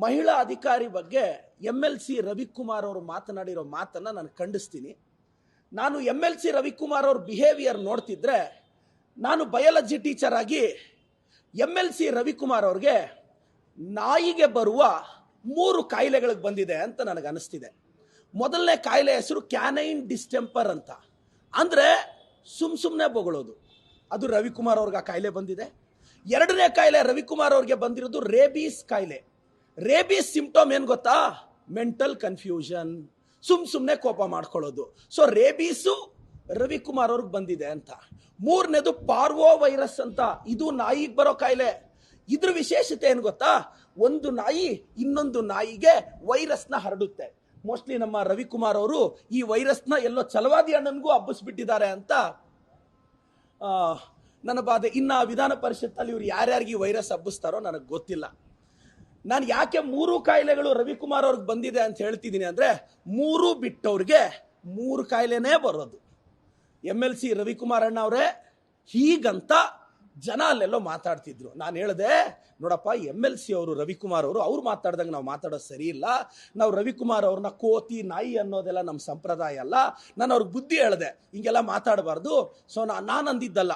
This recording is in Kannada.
ಮಹಿಳಾ ಅಧಿಕಾರಿ ಬಗ್ಗೆ MLC ರವಿಕುಮಾರ್ ಅವರು ಮಾತನಾಡಿರೋ ಮಾತನ್ನು ನಾನು ಖಂಡಿಸ್ತೀನಿ. ನಾನು MLC ರವಿಕುಮಾರ್ ಅವ್ರ ಬಿಹೇವಿಯರ್ ನೋಡ್ತಿದ್ರೆ, ನಾನು ಬಯಾಲಜಿ ಟೀಚರ್ ಆಗಿ MLC ರವಿಕುಮಾರ್ ಅವ್ರಿಗೆ ನಾಯಿಗೆ ಬರುವ 3 ಕಾಯಿಲೆಗಳಿಗೆ ಬಂದಿದೆ ಅಂತ ನನಗೆ ಅನಿಸ್ತಿದೆ. ಮೊದಲನೇ ಕಾಯಿಲೆ ಹೆಸರು ಕ್ಯಾನೈನ್ ಡಿಸ್ಟೆಂಪರ್ ಅಂತ, ಅಂದರೆ ಸುಮ್ಮನೆ ಬೊಗಳೋದು, ಅದು ರವಿಕುಮಾರ್ ಅವ್ರಿಗೆ ಆ ಕಾಯಿಲೆ ಬಂದಿದೆ. ಎರಡನೇ ಕಾಯಿಲೆ ರವಿಕುಮಾರ್ ಅವ್ರಿಗೆ ಬಂದಿರೋದು ರೇಬೀಸ್ ಕಾಯಿಲೆ. ರೇಬೀಸ್ ಸಿಂಪ್ಟಮ್ ಏನು ಗೊತ್ತಾ? ಮೆಂಟಲ್ ಕನ್ಫ್ಯೂಷನ್, ಸುಮ್ಮನೆ ಕೋಪ ಮಾಡ್ಕೊಳ್ಳೋದು. ಸೊ ರೇಬೀಸು ರವಿಕುಮಾರ್ ಅವ್ರಿಗೆ ಬಂದಿದೆ ಅಂತ. ಮೂರನೇದು ಪಾರ್ವೋ ವೈರಸ್ ಅಂತ, ಇದು ನಾಯಿಗೆ ಬರೋ ಕಾಯಿಲೆ. ಇದ್ರ ವಿಶೇಷತೆ ಏನು ಗೊತ್ತಾ? ಒಂದು ನಾಯಿ ಇನ್ನೊಂದು ನಾಯಿಗೆ ವೈರಸ್ನ ಹರಡುತ್ತೆ. ಮೋಸ್ಟ್ಲಿ ನಮ್ಮ ರವಿಕುಮಾರ್ ಅವರು ಈ ವೈರಸ್ನ ಎಲ್ಲೋ ಛಲವಾದಿ ಅಣ್ಣನಿಗೂ ಹಬ್ಬಿಸ್ಬಿಟ್ಟಿದ್ದಾರೆ ಅಂತ ನನ್ನ ಬಾಧೆ. ಇನ್ನು ವಿಧಾನ ಪರಿಷತ್ತಲ್ಲಿ ಇವ್ರು ಯಾರ್ಯಾರಿಗೆ ಈ ವೈರಸ್ ಹಬ್ಬಿಸ್ತಾರೋ ನನಗೆ ಗೊತ್ತಿಲ್ಲ. ನಾನು ಯಾಕೆ 3 ಕಾಯಿಲೆಗಳು ರವಿಕುಮಾರ್ ಅವ್ರಿಗೆ ಬಂದಿದೆ ಅಂತ ಹೇಳ್ತಿದ್ದೀನಿ ಅಂದರೆ, 3 ಬಿಟ್ಟವ್ರಿಗೆ 3 ಕಾಯಿಲೆನೇ ಬರೋದು. MLC ರವಿಕುಮಾರ್ ಅಣ್ಣ ಅವರೇ ಹೀಗಂತ ಜನ ಅಲ್ಲೆಲ್ಲೋ ಮಾತಾಡ್ತಿದ್ರು. ನಾನು ಹೇಳಿದೆ, ನೋಡಪ್ಪ MLC ಅವರು ರವಿಕುಮಾರ್ ಅವರು ಅವ್ರು ಮಾತಾಡ್ದಂಗೆ ನಾವು ಮಾತಾಡೋದು ಸರಿ ಇಲ್ಲ. ನಾವು ರವಿಕುಮಾರ್ ಅವ್ರನ್ನ ಕೋತಿ ನಾಯಿ ಅನ್ನೋದೆಲ್ಲ ನಮ್ಮ ಸಂಪ್ರದಾಯ ಅಲ್ಲ. ನಾನು ಅವ್ರಿಗೆ ಬುದ್ಧಿ ಹೇಳಿದೆ, ಹಿಂಗೆಲ್ಲ ಮಾತಾಡಬಾರ್ದು. ಸೊ ನಾನು ಅಂದಿದ್ದಲ್ಲ,